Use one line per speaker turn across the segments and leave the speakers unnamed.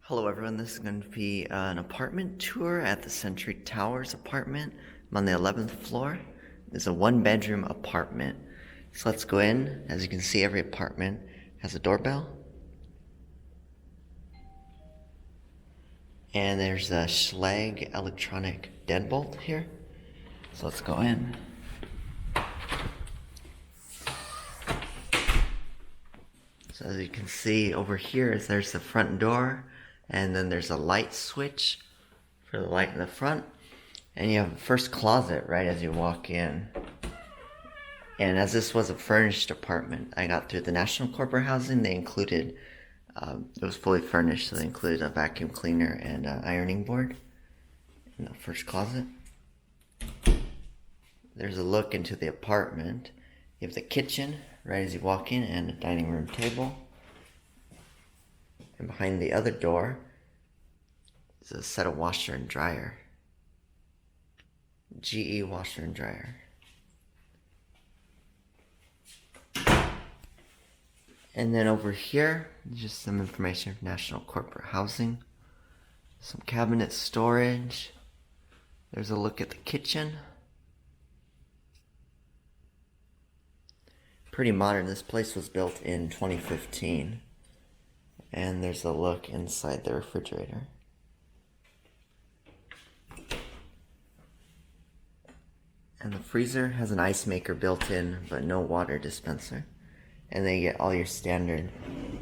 Hello everyone, this is going to be an apartment tour at the Century Towers apartment. I'm on the 11th floor. It's a one-bedroom apartment. So let's go in. As you can see, every apartment has a doorbell. And there's a Schlage electronic deadbolt here. So let's go in. So as you can see over here, there's the front door. And then there's a light switch for the light in the front. And you have the first closet right as you walk in. And as this was a furnished apartment, I got through the National Corporate Housing. They included, it was fully furnished, so they included a vacuum cleaner and an ironing board in the first closet. There's a look into the apartment. You have the kitchen right as you walk in and a dining room table. And behind the other door is a set of washer and dryer. GE washer and dryer. And then over here, just some information from National Corporate Housing. Some cabinet storage. There's a look at the kitchen. Pretty modern. This place was built in 2015. And there's a look inside the refrigerator. And the freezer has an ice maker built in, but no water dispenser. And then you get all your standard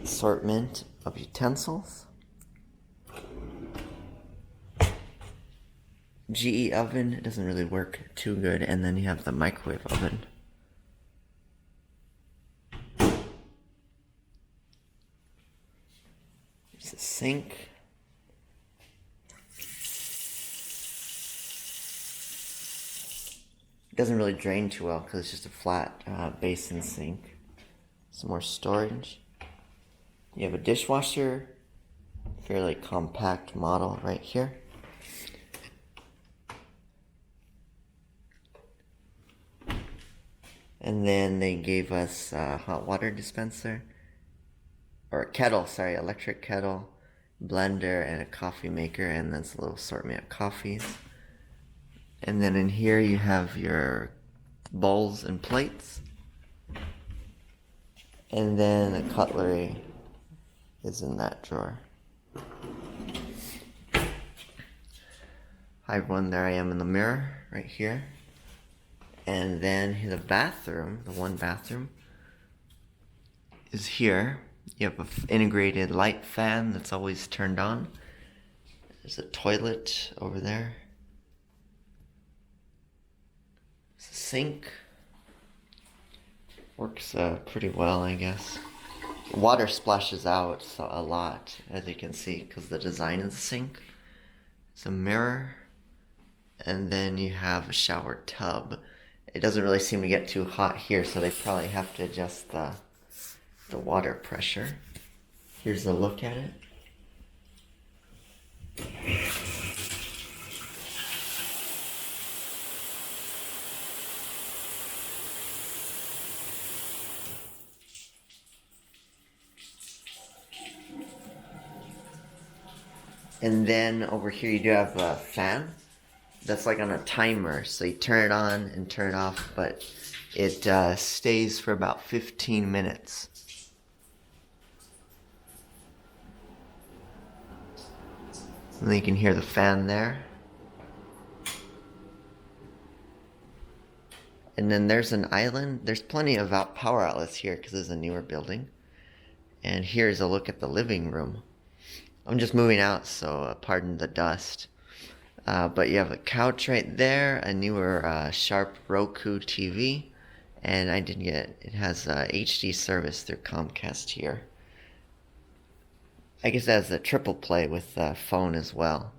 assortment of utensils. GE oven, it doesn't really work too good. And then you have the microwave oven. There's a sink. It doesn't really drain too well because it's just a flat basin sink. Some more storage. You have a dishwasher, fairly compact model right here. And then they gave us a hot water dispenser. Or a kettle, sorry, electric kettle, blender, and a coffee maker, and that's a little assortment of coffees. And then in here you have your bowls and plates. And then the cutlery is in that drawer. Hi everyone, there I am in the mirror, right here. And then the bathroom, the one bathroom, is here. You have an integrated light fan that's always turned on. There's a toilet over there. There's a sink. Works pretty well, I guess. Water splashes out a lot, as you can see, because the design of the sink. It's a mirror. And then you have a shower tub. It doesn't really seem to get too hot here, so they probably have to adjust the water pressure. Here's a look at it. And then over here you do have a fan that's like on a timer, so you turn it on and turn it off, but it stays for about 15 minutes. And then you can hear the fan there. And then there's an island. There's plenty of power outlets here because it's a newer building. And here's a look at the living room. I'm just moving out, so pardon the dust. But you have a couch right there, a newer Sharp Roku TV. And it has HD service through Comcast here. I guess it has a triple play with the phone as well.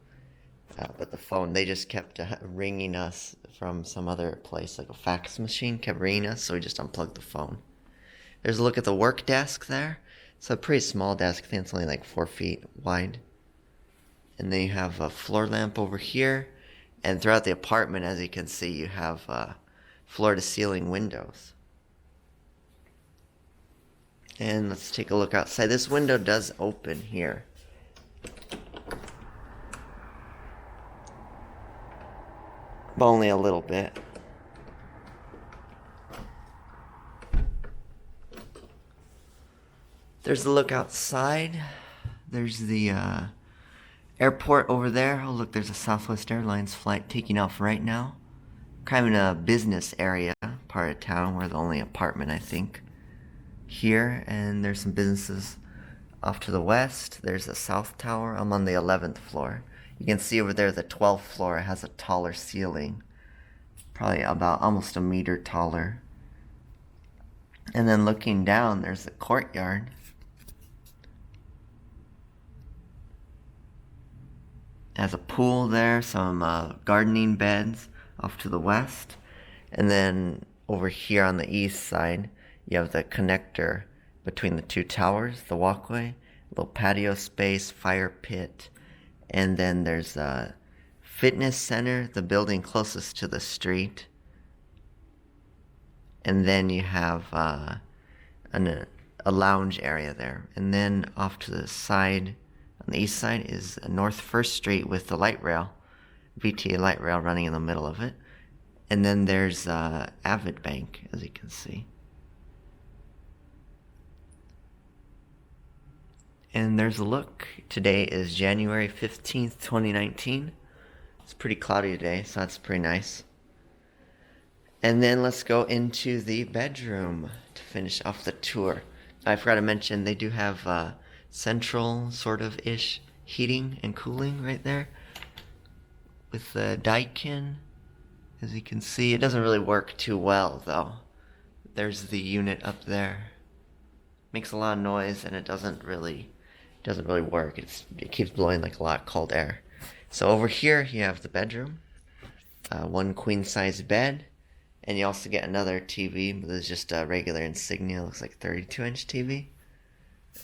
But the phone, they just kept ringing us from some other place, like a fax machine kept ringing us, so we just unplugged the phone. There's a look at the work desk there. It's a pretty small desk. I think it's only like 4 feet wide. And then you have a floor lamp over here. And throughout the apartment, as you can see, you have floor-to-ceiling windows. And let's take a look outside. This window does open here. but only a little bit. There's the look outside. There's the airport over there. Oh, look, there's a Southwest Airlines flight taking off right now. Kind of in a business area, part of town. We're the only apartment, I think, here. And there's some businesses off to the west. There's a South Tower. I'm on the 11th floor. You can see over there the 12th floor has a taller ceiling. Probably about almost a meter taller. And then looking down, there's the courtyard. It has a pool there, some gardening beds off to the west. And then over here on the east side, you have the connector between the two towers, the walkway, little patio space, fire pit. And then there's a fitness center, the building closest to the street. And then you have a lounge area there. And then off to the side, on the east side, is North 1st Street with the light rail, VTA light rail running in the middle of it. And then there's Avid Bank, as you can see. And there's a look. Today is January 15th, 2019. It's pretty cloudy today, so that's pretty nice. And then let's go into the bedroom to finish off the tour. I forgot to mention they do have central sort of ish heating and cooling right there with the Daikin. As you can see, it doesn't really work too well though. There's the unit up there. Makes a lot of noise and it doesn't really work. It keeps blowing like a lot of cold air. So over here you have the bedroom, one queen size bed. And you also get another TV, but it's just a regular Insignia, looks like 32-inch TV.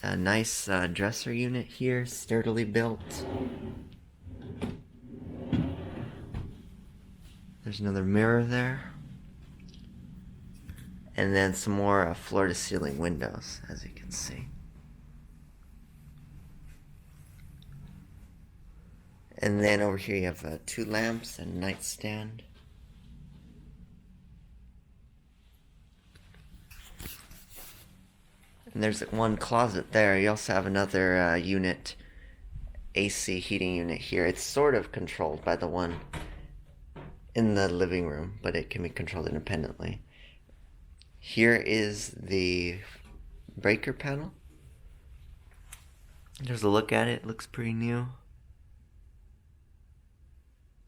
A nice dresser unit here, sturdily built. There's another mirror there. And then some more floor-to-ceiling windows, as you can see. And then over here you have 2 lamps and a nightstand. And there's one closet there. You also have another unit, AC heating unit here. It's sort of controlled by the one in the living room, but it can be controlled independently. Here is the breaker panel. There's a look at it. It looks pretty new.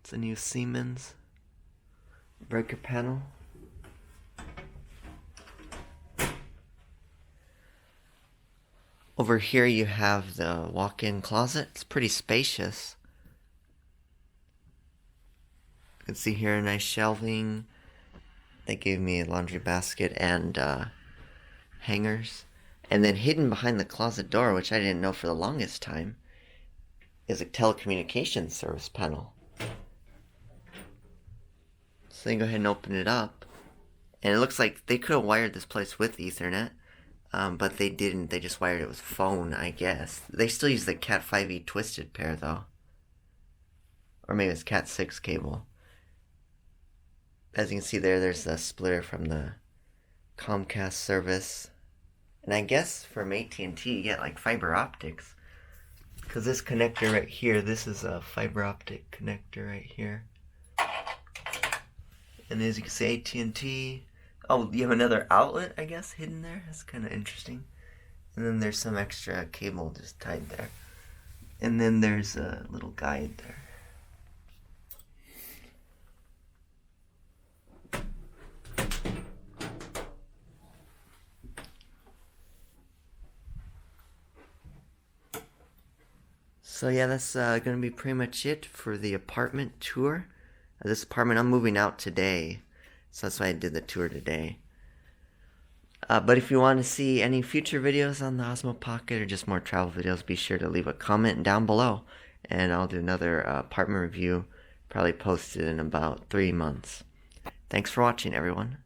It's a new Siemens breaker panel. Over here you have the walk-in closet. It's pretty spacious. You can see here a nice shelving. They gave me a laundry basket and hangers. And then hidden behind the closet door, which I didn't know for the longest time, is a telecommunications service panel. So you go ahead and open it up. And it looks like they could have wired this place with Ethernet. But they didn't. They just wired it with phone, I guess. They still use the Cat 5e twisted pair, though. Or maybe it's Cat 6 cable. As you can see there, there's a splitter from the Comcast service. And I guess from AT&T, you get like fiber optics. Because this connector right here, this is a fiber optic connector right here. And as you can see, AT&T... Oh, you have another outlet, I guess, hidden there. That's kind of interesting. And then there's some extra cable just tied there. And then there's a little guide there. So yeah, that's going to be pretty much it for the apartment tour. This apartment, I'm moving out today. So that's why I did the tour today. But if you want to see any future videos on the Osmo Pocket or just more travel videos, be sure to leave a comment down below. And I'll do another apartment review, probably posted in about 3 months. Thanks for watching, everyone.